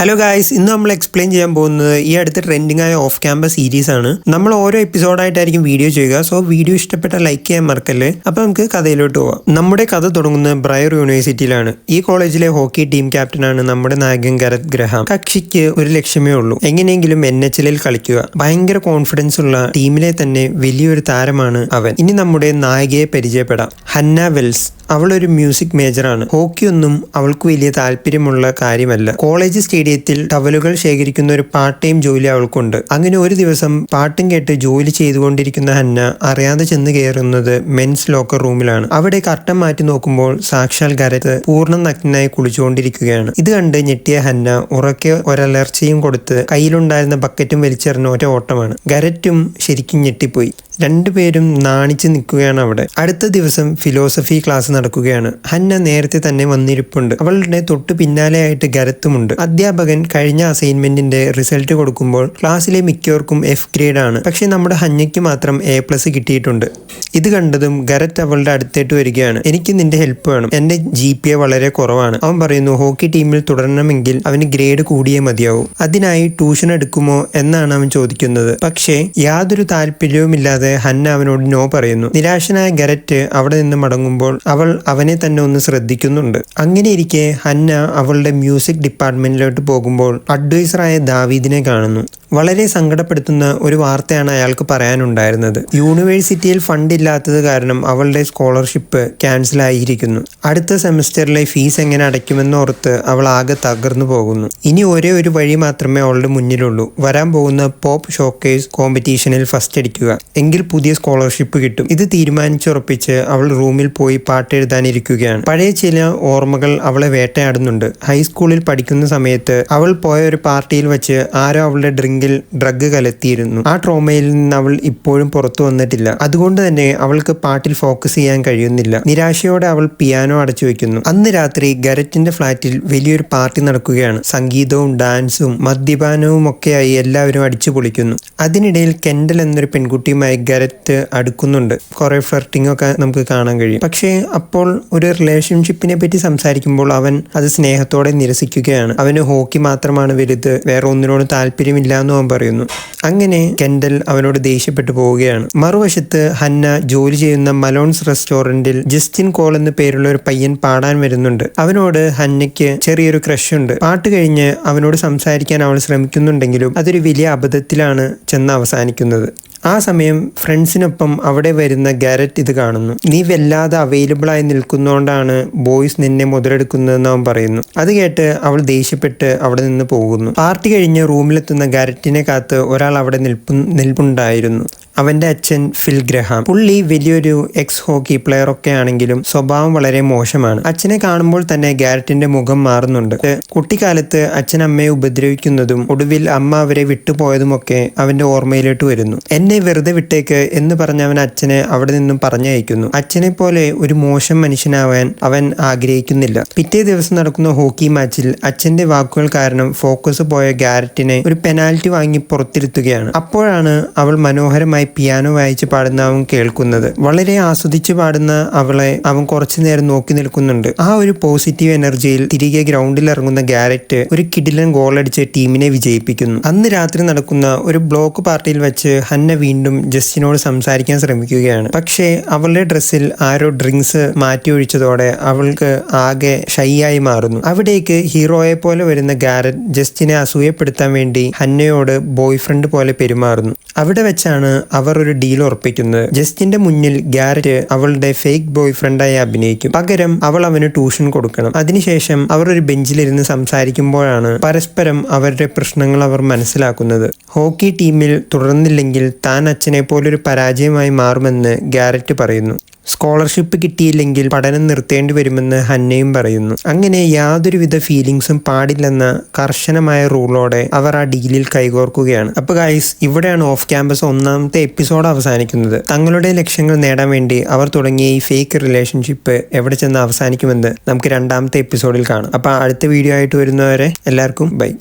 Hello guys, ഇന്ന് നമ്മൾ explain ചെയ്യാൻ പോകുന്നത് ഈ അടുത്ത് ട്രെൻഡിങ് ആയ ഓഫ് ക്യാമ്പസ് സീരീസ് ആണ്. നമ്മൾ ഓരോ എപ്പിസോഡായിട്ടായിരിക്കും വീഡിയോ ചെയ്യുക. സോ വീഡിയോ ഇഷ്ടപ്പെട്ട ലൈക്ക് ചെയ്യാൻ മറക്കല്ലേ. അപ്പോൾ നമുക്ക് കഥയിലോട്ട് പോവാം. നമ്മുടെ കഥ തുടങ്ങുന്നത് ബ്രയർ യൂണിവേഴ്സിറ്റിയിലാണ്. ഈ കോളേജിലെ ഹോക്കി ടീം ക്യാപ്റ്റനാണ് നമ്മുടെ നായകൻ ഗരത് ഗ്രഹാം. കക്ഷിക്ക് ഒരു ലക്ഷ്യമേ ഉള്ളൂ, എങ്ങനെയെങ്കിലും NHL കളിക്കുക. ഭയങ്കര കോൺഫിഡൻസ് ഉള്ള ടീമിലെ തന്നെ വലിയൊരു താരമാണ് അവൻ. ഇനി നമ്മുടെ നായികയെ പരിചയപ്പെടാം. Hannah Wells. അവളൊരു മ്യൂസിക് മേജറാണ്. ഹോക്കിയൊന്നും അവൾക്ക് വലിയ താല്പര്യമുള്ള കാര്യമല്ല. കോളേജ് സ്റ്റേഡിയത്തിൽ ടവലുകൾ ശേഖരിക്കുന്ന ഒരു പാർട്ട് ടൈം ജോലി അവൾക്കുണ്ട്. അങ്ങനെ ഒരു ദിവസം പാട്ടും കേട്ട് ജോലി ചെയ്തുകൊണ്ടിരിക്കുന്ന ഹന്ന അറിയാതെ ചെന്ന് കയറുന്നത് മെൻസ് ലോക്കർ റൂമിലാണ്. അവിടെ കർട്ടൻ മാറ്റി നോക്കുമ്പോൾ സാക്ഷാൽ ഗരത് പൂർണ്ണ നഗ്നനായി കുളിച്ചുകൊണ്ടിരിക്കുകയാണ്. ഇത് കണ്ട് ഞെട്ടിയ ഹന്ന ഉറക്കെ ഒരലർച്ചയും കൊടുത്ത് കയ്യിലുണ്ടായിരുന്ന ബക്കറ്റും വലിച്ചെറിഞ്ഞ ഒറ്റ ഓട്ടമാണ്. ഗരറ്റും ശരിക്കും ഞെട്ടിപ്പോയി. രണ്ടുപേരും നാണിച്ച് നിൽക്കുകയാണ് അവിടെ. അടുത്ത ദിവസം ഫിലോസഫി ക്ലാസ് നടക്കുകയാണ്. ഹന്ന നേരത്തെ തന്നെ വന്നിരിപ്പുണ്ട്. അവളുടെ തൊട്ടു പിന്നാലെയായിട്ട് ഗരത്തുമുണ്ട്. അധ്യാപകൻ കഴിഞ്ഞ അസൈൻമെന്റിന്റെ റിസൾട്ട് കൊടുക്കുമ്പോൾ ക്ലാസ്സിലെ മിക്കവർക്കും F ഗ്രേഡ് ആണ്. പക്ഷെ നമ്മുടെ ഹന്നയ്ക്ക് മാത്രം A+ കിട്ടിയിട്ടുണ്ട്. ഇത് കണ്ടതും ഗരത്ത് അവളുടെ അടുത്തേട്ട് വരികയാണ്. എനിക്ക് നിന്റെ ഹെൽപ്പ് വേണം, എന്റെ GPA വളരെ കുറവാണ്. അവൻ പറയുന്നു ഹോക്കി ടീമിൽ തുടരണമെങ്കിൽ അവന് ഗ്രേഡ് കൂടിയേ മതിയാവൂ. അതിനായി ട്യൂഷൻ എടുക്കുമോ എന്നാണ് അവൻ ചോദിക്കുന്നത്. പക്ഷേ യാതൊരു താല്പര്യവുമില്ലാതെ ഹന്ന അവനോട് നോ പറയുന്നു. നിരാശനായ ഗരറ്റ് അവിടെ നിന്ന് മടങ്ങുമ്പോൾ അവൾ അവനെ തന്നെ ഒന്ന് ശ്രദ്ധിക്കുന്നുണ്ട്. അങ്ങനെ ഇരിക്കെ ഹന്ന അവളുടെ മ്യൂസിക് ഡിപ്പാർട്ട്മെന്റിലോട്ട് പോകുമ്പോൾ അഡ്വൈസറായ ദാവീദിനെ കാണുന്നു. വളരെ സങ്കടപ്പെടുത്തുന്ന ഒരു വാർത്തയാണ് അയാൾക്ക് പറയാനുണ്ടായിരുന്നത്. യൂണിവേഴ്സിറ്റിയിൽ ഫണ്ട് ഇല്ലാത്തത് കാരണം അവളുടെ സ്കോളർഷിപ്പ് ക്യാൻസൽ ആയിരിക്കുന്നു. അടുത്ത സെമസ്റ്ററിലെ ഫീസ് എങ്ങനെ അടയ്ക്കുമെന്ന് ഓർത്ത് അവൾ ആകെ തകർന്നു പോകുന്നു. ഇനി ഒരേ ഒരു വഴി മാത്രമേ അവളുടെ മുന്നിലുള്ളൂ. വരാൻ പോകുന്ന പോപ്പ് ഷോക്കേസ് കോമ്പറ്റീഷനിൽ ഫസ്റ്റ് അടിക്കുക. എങ്കിൽ പുതിയ സ്കോളർഷിപ്പ് കിട്ടും. ഇത് തീരുമാനിച്ചുറപ്പിച്ച് അവൾ റൂമിൽ പോയി പാട്ടെഴുതാനിരിക്കുകയാണ്. പഴയ ചില ഓർമ്മകൾ അവളെ വേട്ടയാടുന്നുണ്ട്. ഹൈസ്കൂളിൽ പഠിക്കുന്ന സമയത്ത് അവൾ പോയ ഒരു പാർട്ടിയിൽ വെച്ച് ആരോ അവളുടെ ഡ്രഗ് കലർത്തിയിരുന്നു. ആ ട്രോമയിൽ നിന്ന് അവൾ ഇപ്പോഴും പുറത്തു വന്നിട്ടില്ല. അതുകൊണ്ട് തന്നെ അവൾക്ക് പാട്ടിൽ ഫോക്കസ് ചെയ്യാൻ കഴിയുന്നില്ല. നിരാശയോടെ അവൾ പിയാനോ അടച്ചു വെക്കുന്നു. അന്ന് രാത്രി ഗരറ്റിന്റെ ഫ്ലാറ്റിൽ വലിയൊരു പാർട്ടി നടക്കുകയാണ്. സംഗീതവും ഡാൻസും മദ്യപാനവും ഒക്കെയായി എല്ലാവരും അടിച്ചു പൊളിക്കുന്നു. അതിനിടയിൽ കെൻഡൽ എന്നൊരു പെൺകുട്ടിയുമായി ഗരറ്റ് അടുക്കുന്നുണ്ട്. കുറെ ഫ്ലർട്ടിംഗ് ഒക്കെ നമുക്ക് കാണാൻ കഴിയും. പക്ഷേ അപ്പോൾ ഒരു റിലേഷൻഷിപ്പിനെ പറ്റി സംസാരിക്കുമ്പോൾ അവൻ അത് സ്നേഹത്തോടെ നിരസിക്കുകയാണ്. അവന് ഹോക്കി മാത്രമാണ് വലുത്, വേറെ ഒന്നിനോട് താല്പര്യമില്ല എന്ന് അവൻ പറയുന്നു. അങ്ങനെ കെൻഡൽ അവനോട് ദേഷ്യപ്പെട്ടു പോവുകയാണ്. മറുവശത്ത് ഹന്ന ജോലി ചെയ്യുന്ന മലോൺസ് റെസ്റ്റോറന്റിൽ ജസ്റ്റിൻ കോൾ എന്ന പേരുള്ള ഒരു പയ്യൻ പാടാൻ വരുന്നുണ്ട്. അവനോട് ഹന്നയ്ക്ക് ചെറിയൊരു ക്രഷ് ഉണ്ട്. പാട്ട് കഴിഞ്ഞ് അവനോട് സംസാരിക്കാൻ അവൾ ശ്രമിക്കുന്നുണ്ടെങ്കിലും അതൊരു വലിയ അബദ്ധത്തിലാണ് ചെന്ന് അവസാനിക്കുന്നത്. ആ സമയം ഫ്രണ്ട്സിനൊപ്പം അവിടെ വരുന്ന ഗാരറ്റ് ഇത് കാണുന്നു. നീ വല്ലാതെ അവൈലബിൾ ആയി നിൽക്കുന്നതുകൊണ്ടാണ് ബോയ്സ് നിന്നെ മുതലെടുക്കുന്നതെന്ന് അവൻ പറയുന്നു. അത് കേട്ട് അവൾ ദേഷ്യപ്പെട്ട് അവിടെ നിന്ന് പോകുന്നു. പാർട്ടി കഴിഞ്ഞ് റൂമിലെത്തുന്ന ഗാരറ്റിനെ കാത്ത് ഒരാൾ അവിടെ നിൽപ്പുണ്ടായിരുന്നു. അവന്റെ അച്ഛൻ ഫിൽ ഗ്രഹാം. പുള്ളി വലിയൊരു എക്സ് ഹോക്കി പ്ലെയർ ഒക്കെ ആണെങ്കിലും സ്വഭാവം വളരെ മോശമാണ്. അച്ഛനെ കാണുമ്പോൾ തന്നെ ഗാരറ്റിന്റെ മുഖം മാറുന്നുണ്ട്. കുട്ടിക്കാലത്ത് അച്ഛൻ അമ്മയെ ഉപദ്രവിക്കുന്നതും ഒടുവിൽ അമ്മ അവരെ വിട്ടുപോയതുമൊക്കെ അവന്റെ ഓർമ്മയിലോട്ട് വരുന്നു. എന്നെ വെറുതെ വിട്ടേക്ക് എന്ന് പറഞ്ഞ അവൻ അച്ഛനെ അവിടെ നിന്നും പറഞ്ഞയക്കുന്നു. അച്ഛനെ പോലെ ഒരു മോശം മനുഷ്യനാവാൻ അവൻ ആഗ്രഹിക്കുന്നില്ല. പിറ്റേ ദിവസം നടക്കുന്ന ഹോക്കി മാച്ചിൽ അച്ഛന്റെ വാക്കുകൾ കാരണം ഫോക്കസ് പോയ ഗാരറ്റിനെ ഒരു പെനാൽറ്റി വാങ്ങി പുറത്തിരുത്തുകയാണ്. അപ്പോഴാണ് അവൾ മനോഹരമായി പിയാനോ വായിച്ച് പാടുന്ന അവൻ കേൾക്കുന്നത്. വളരെ ആസ്വദിച്ച് പാടുന്ന അവളെ അവൻ കുറച്ചു നേരം നോക്കി നിൽക്കുന്നുണ്ട്. ആ ഒരു പോസിറ്റീവ് എനർജിയിൽ തിരികെ ഗ്രൗണ്ടിൽ ഇറങ്ങുന്ന ഗാരറ്റ് ഒരു കിടിലൻ ഗോളടിച്ച് ടീമിനെ വിജയിപ്പിക്കുന്നു. അന്ന് രാത്രി നടക്കുന്ന ഒരു ബ്ലോക്ക് പാർട്ടിയിൽ വെച്ച് ഹന്ന വീണ്ടും ജസ്റ്റിനോട് സംസാരിക്കാൻ ശ്രമിക്കുകയാണ്. പക്ഷേ അവളുടെ ഡ്രസ്സിൽ ആരോ ഡ്രിങ്ക്സ് മാറ്റി ഒഴിച്ചതോടെ അവൾക്ക് ആകെ ഷൈ ആയി മാറുന്നു. അവിടേക്ക് ഹീറോയെ പോലെ വരുന്ന ഗാരറ്റ് ജസ്റ്റിനെ അസൂയപ്പെടുത്താൻ വേണ്ടി ഹന്നയോട് ബോയ് ഫ്രണ്ട് പോലെ പെരുമാറുന്നു. അവിടെ വെച്ചാണ് അവർ ഒരു ഡീൽ ഉറപ്പിക്കുന്നത്. ജസ്റ്റിന്റെ മുന്നിൽ ഗാരറ്റ് അവളുടെ ഫേക്ക് ബോയ് ഫ്രണ്ടായി അഭിനയിക്കും. പകരം അവൾ അവന് ട്യൂഷൻ കൊടുക്കണം. അതിനുശേഷം അവർ ഒരു ബെഞ്ചിലിരുന്ന് സംസാരിക്കുമ്പോഴാണ് പരസ്പരം അവരുടെ പ്രശ്നങ്ങൾ അവർ മനസ്സിലാക്കുന്നത്. ഹോക്കി ടീമിൽ തുടർന്നില്ലെങ്കിൽ താൻ അച്ഛനെ പോലൊരു പരാജയമായി മാറുമെന്ന് ഗാരറ്റ് പറയുന്നു. സ്കോളർഷിപ്പ് കിട്ടിയില്ലെങ്കിൽ പഠനം നിർത്തേണ്ടി വരുമെന്ന് ഹന്നയും പറയുന്നു. അങ്ങനെ യാതൊരുവിധ ഫീലിങ്സും പാടില്ലെന്ന കർശനമായ റൂളോടെ അവർ ആ ഡീലിൽ കൈകോർക്കുകയാണ്. അപ്പോൾ ഗൈസ്, ഇവിടെയാണ് ഓഫ് ക്യാമ്പസ് ഒന്നാമത്തെ എപ്പിസോഡ് അവസാനിക്കുന്നത്. തങ്ങളുടെ ലക്ഷ്യങ്ങൾ നേടാൻ വേണ്ടി അവർ തുടങ്ങിയ ഈ ഫേക്ക് റിലേഷൻഷിപ്പ് എവിടെ ചെന്ന് അവസാനിക്കുമെന്ന് നമുക്ക് രണ്ടാമത്തെ എപ്പിസോഡിൽ കാണാം. അപ്പോൾ അടുത്ത വീഡിയോ ആയിട്ട് വരുന്നവരെ എല്ലാവർക്കും ബൈ.